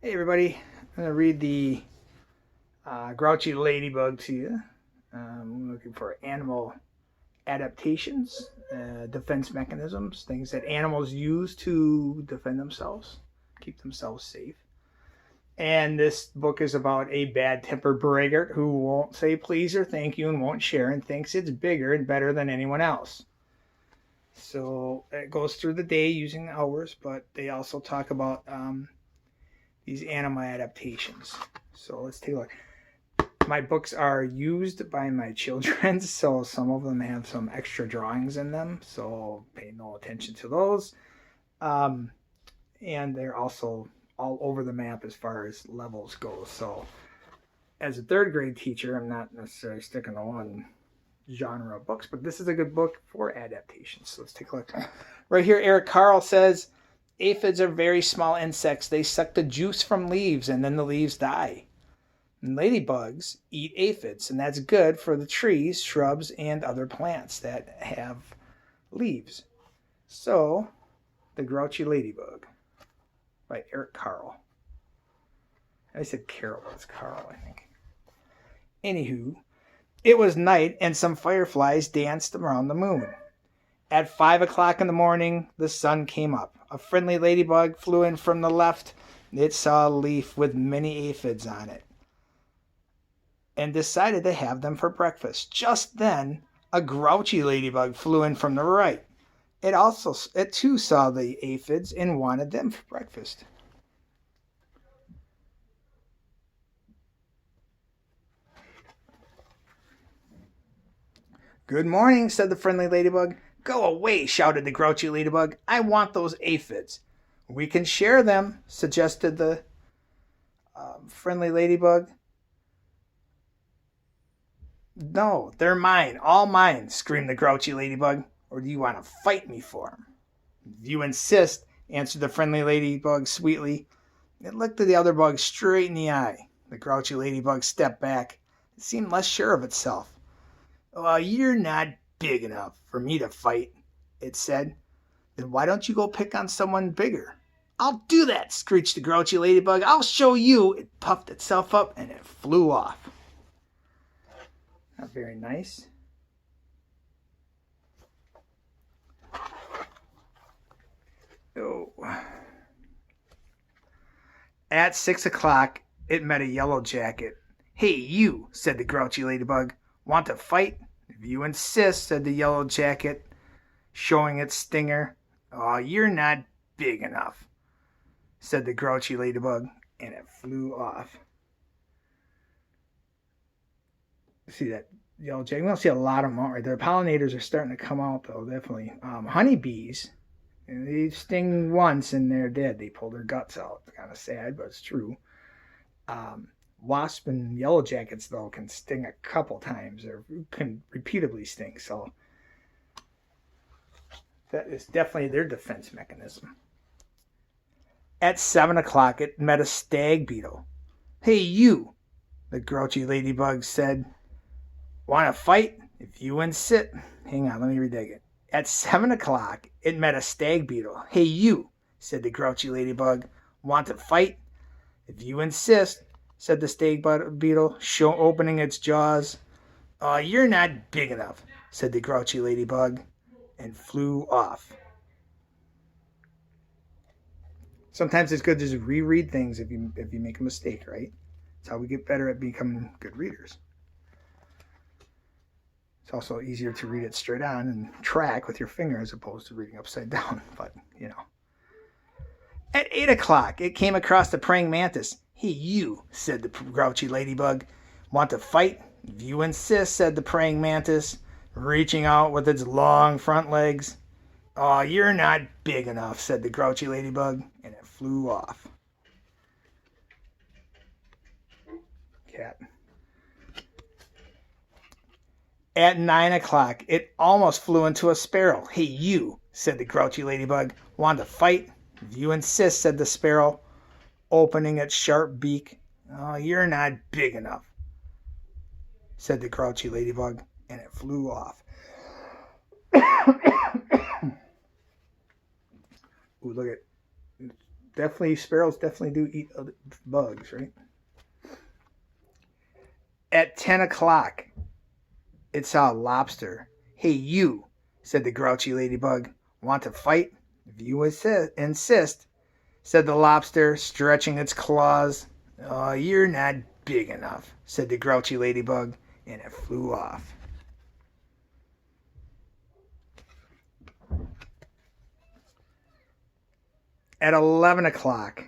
Hey everybody, I'm going to read the Grouchy Ladybug to you. I'm looking for animal adaptations, defense mechanisms, things that animals use to defend themselves, keep themselves safe. And this book is about a bad tempered braggart who won't say please or thank you and won't share and thinks it's bigger and better than anyone else. So it goes through the day using hours, but they also talk about these animal adaptations. So let's take a look. My books are used by my children, so some of them have some extra drawings in them, so pay no attention to those. Um, and they're also all over the map as far as levels go. So as a third grade teacher, I'm not necessarily sticking to one genre of books, but this is a good book for adaptations. So let's take a look. Right here, Eric Carle says, aphids are very small insects. They suck the juice from leaves and then the leaves die. And ladybugs eat aphids, and that's good for the trees, shrubs, and other plants that have leaves. So, The Grouchy Ladybug by Eric Carle. I said Carol, but it's Carl, I think. Anywho, it was night, and some fireflies danced around the moon. At 5 o'clock in the morning, the sun came up. A friendly ladybug flew in from the left. It saw a leaf with many aphids on it and decided to have them for breakfast. Just then, a grouchy ladybug flew in from the right. It too saw the aphids and wanted them for breakfast. Good morning, said the friendly ladybug. Go away, shouted the grouchy ladybug. I want those aphids. We can share them, suggested the friendly ladybug. No, they're mine, all mine, screamed the grouchy ladybug. Or do you want to fight me for them? If you insist, answered the friendly ladybug sweetly. It looked the other bug straight in the eye. The grouchy ladybug stepped back. It seemed less sure of itself. Well, you're not big enough for me to fight, it said. Then why don't you go pick on someone bigger? I'll do that, screeched the grouchy ladybug. I'll show you. It puffed itself up and it flew off. Not very nice. Oh. At 6 o'clock, it met a yellow jacket. Hey, you, said the grouchy ladybug. Want to fight? If you insist, said the yellow jacket, showing its stinger. Oh, you're not big enough, said the grouchy ladybug, and it flew off. See that yellow jacket? We don't see a lot of them out right there. Pollinators are starting to come out, though, definitely. Honeybees, they sting once and they're dead. They pull their guts out. It's kind of sad, but it's true. Wasp and yellow jackets, though, can sting a couple times or can repeatedly sting. So that is definitely their defense mechanism. At 7 o'clock, it met a stag beetle. Hey, you, the grouchy ladybug said. Want to fight? If you insist. Hang on, let me read that again. At 7 o'clock, it met a stag beetle. Hey, you, said the grouchy ladybug. Want to fight? If you insist, said the stag beetle, opening its jaws. Oh, you're not big enough, said the grouchy ladybug, and flew off. Sometimes it's good to just reread things if you make a mistake, right? That's how we get better at becoming good readers. It's also easier to read it straight on and track with your finger as opposed to reading upside down, but, you know. At 8 o'clock, it came across the praying mantis. Hey, you, said the grouchy ladybug. Want to fight? If you insist, said the praying mantis, reaching out with its long front legs. Oh, you're not big enough, said the grouchy ladybug, and it flew off. Cat. At 9 o'clock, it almost flew into a sparrow. Hey, you, said the grouchy ladybug. Want to fight? If you insist, said the sparrow, opening its sharp beak. Oh, you're not big enough, said the grouchy ladybug, and it flew off. Ooh, look at sparrows definitely do eat other bugs, right? At 10 o'clock, it saw a lobster. "Hey, you," said the grouchy ladybug. "Want to fight?" "If you insist," said the lobster, stretching its claws. "Oh, you're not big enough," said the grouchy ladybug, and it flew off. At 11 o'clock,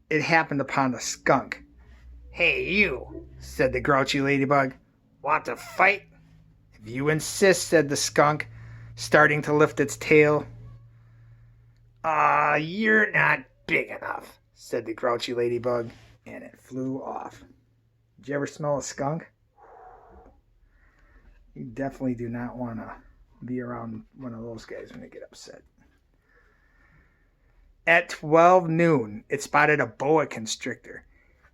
it happened upon a skunk. "Hey, you," said the grouchy ladybug. "Want to fight?" "If you insist," said the skunk, starting to lift its tail. "Ah, you're not big enough," said the grouchy ladybug, and it flew off. Did you ever smell a skunk? You definitely do not want to be around one of those guys when they get upset. At 12 noon, it spotted a boa constrictor.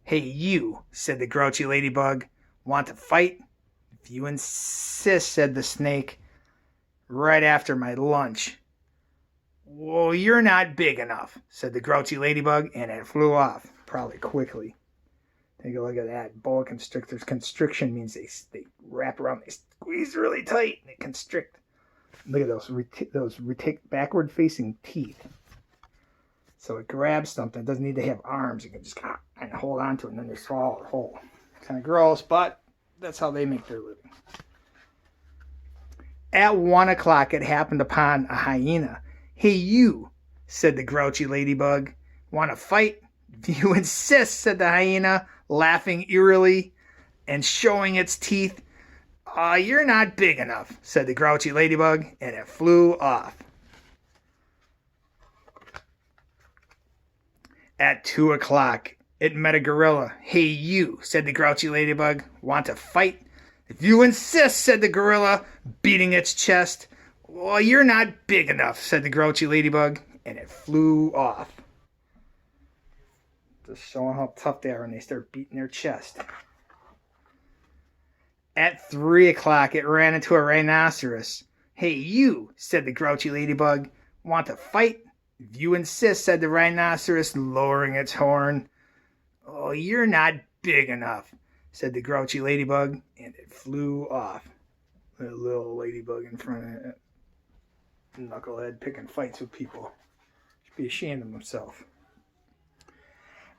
"Hey, you," said the grouchy ladybug. "Want to fight?" "If you insist," said the snake, "right after my lunch." "Well, you're not big enough," said the grouchy ladybug, and it flew off, probably quickly. Take a look at that. Boa constrictors. Constriction means they wrap around, they squeeze really tight, and they constrict. Look at those backward facing teeth. So it grabs something. It doesn't need to have arms. It can just and hold on to it, and then they swallow it whole. Kind of gross, but that's how they make their living. At 1 o'clock, it happened upon a hyena. "Hey, you," said the grouchy ladybug. "Want to fight?" "If you insist," said the hyena, laughing eerily and showing its teeth. "You're not big enough," said the grouchy ladybug, and it flew off. At 2 o'clock, it met a gorilla. "Hey, you," said the grouchy ladybug. "Want to fight?" "If you insist," said the gorilla, beating its chest. "Well, you're not big enough," said the grouchy ladybug, and it flew off. Just showing how tough they are when they start beating their chest. At 3 o'clock, it ran into a rhinoceros. "Hey, you," said the grouchy ladybug. "Want to fight?" "If you insist," said the rhinoceros, lowering its horn. "Oh, you're not big enough," said the grouchy ladybug, and it flew off. That little ladybug in front of it. Knucklehead picking fights with people. Should be ashamed of himself.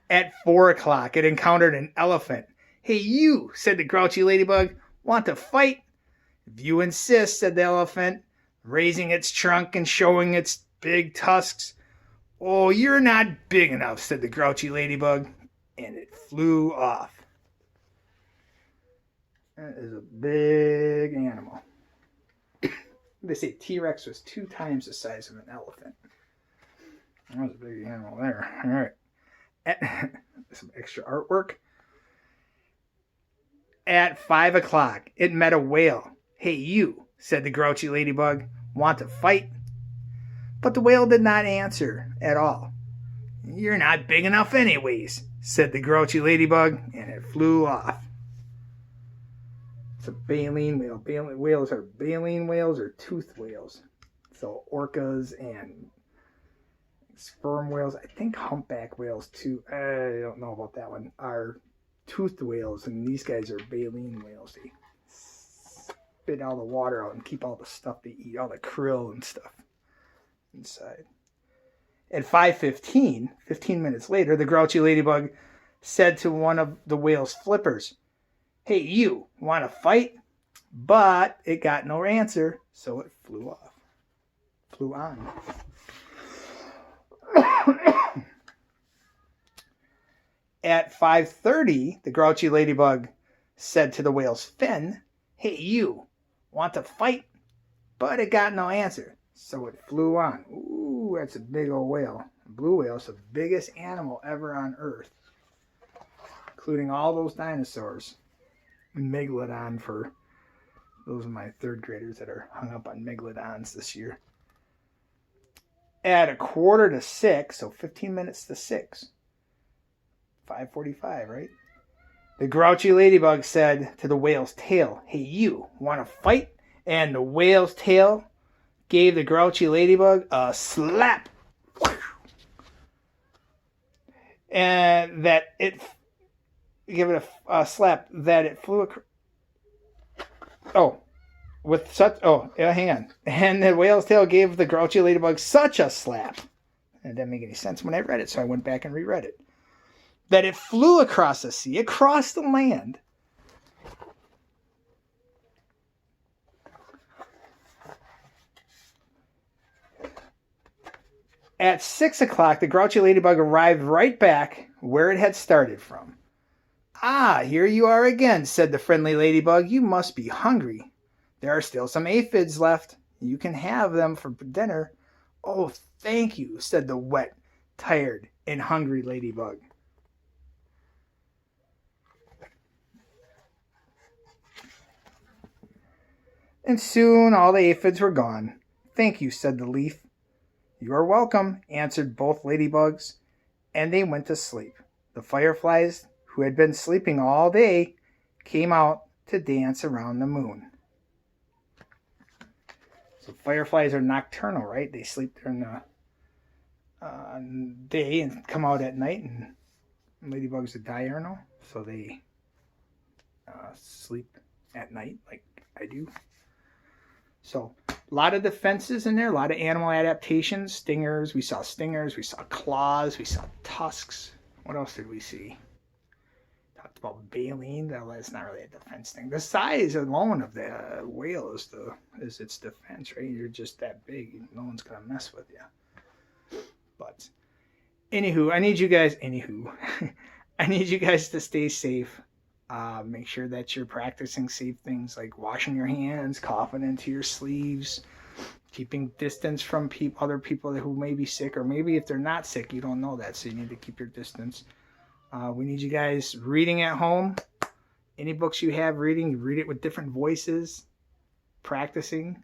At 4 o'clock, it encountered an elephant. "Hey, you," said the grouchy ladybug. "Want to fight?" "If you insist," said the elephant, raising its trunk and showing its big tusks. "Oh, you're not big enough," said the grouchy ladybug, and it flew off. That is a big animal. They say T-Rex was 2 times the size of an elephant. That was a big animal there. All right. Some extra artwork. At 5 o'clock, it met a whale. "Hey, you," said the grouchy ladybug. "Want to fight?" But the whale did not answer at all. "You're not big enough anyways," said the grouchy ladybug, and it flew off. It's a baleen whale. Whales are baleen whales or toothed whales. So orcas and sperm whales, I think humpback whales too, I don't know about that one, are toothed whales, and these guys are baleen whales. They spit all the water out and keep all the stuff they eat, all the krill and stuff inside. At 5:15, 15 minutes later, the grouchy ladybug said to one of the whale's flippers, "Hey, you, want to fight?" But it got no answer, so it flew off. Flew on. At 5:30, the grouchy ladybug said to the whale's fin, "Hey, you, want to fight?" But it got no answer, so it flew on. Ooh, that's a big old whale. A blue whale is the biggest animal ever on Earth, including all those dinosaurs. And Megalodon for those of my 3rd graders that are hung up on Megalodons this year. At 5:45, so 15 minutes to 6. 5:45, right? The grouchy ladybug said to the whale's tail, "Hey, you, want to fight?" And the whale's tail gave the grouchy ladybug a slap. and that it give it a slap that it flew across. Oh, with such. Oh, yeah, hang on. And the whale's tail gave the grouchy ladybug such a slap. And it didn't make any sense when I read it, so I went back and reread it. That it flew across the sea, across the land. At 6 o'clock, the grouchy ladybug arrived right back where it had started from. Ah, here you are again, said the friendly ladybug. You must be hungry. There are still some aphids left. You can have them for dinner. Oh, thank you, said the wet, tired, and hungry ladybug. And soon all the aphids were gone. Thank you, said the leaf. You are welcome, answered both ladybugs, and they went to sleep. The fireflies, who had been sleeping all day, came out to dance around the moon. So fireflies are nocturnal, right? They sleep during the day and come out at night, and ladybugs are diurnal, so they sleep at night like I do. So a lot of defenses in there, a lot of animal adaptations, stingers. We saw claws, we saw tusks. What else did we see? Talked about baleen. That's not really a defense thing. The size alone of the whale is its defense, right? You're just that big. No one's going to mess with you. But anywho, I need you guys to stay safe. Make sure that you're practicing safe things like washing your hands, coughing into your sleeves, keeping distance from other people who may be sick, or maybe if they're not sick, you don't know that, so you need to keep your distance. We need you guys reading at home. Any books you have reading, you read it with different voices, practicing.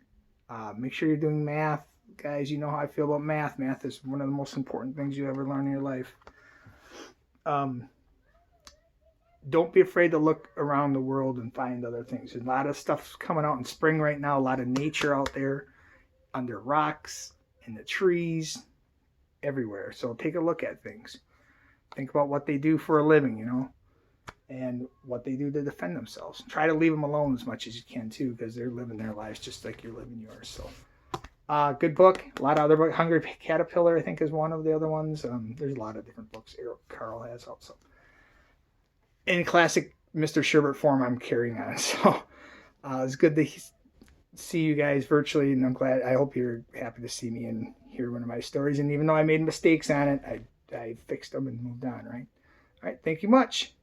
Make sure you're doing math. Guys, you know how I feel about math. Math is one of the most important things you ever learn in your life. Don't be afraid to look around the world and find other things. There's a lot of stuff coming out in spring right now, a lot of nature out there, under rocks, in the trees, everywhere. So take a look at things. Think about what they do for a living, and what they do to defend themselves. Try to leave them alone as much as you can, too, because they're living their lives just like you're living yours. So, good book. A lot of other books. Hungry Caterpillar, I think, is one of the other ones. There's a lot of different books Carle has also. In classic Mr. Scherbert form, I'm carrying on. So, it's good to see you guys virtually, and I hope you're happy to see me and hear one of my stories. And even though I made mistakes on it, I fixed them and moved on, right? All right, thank you much.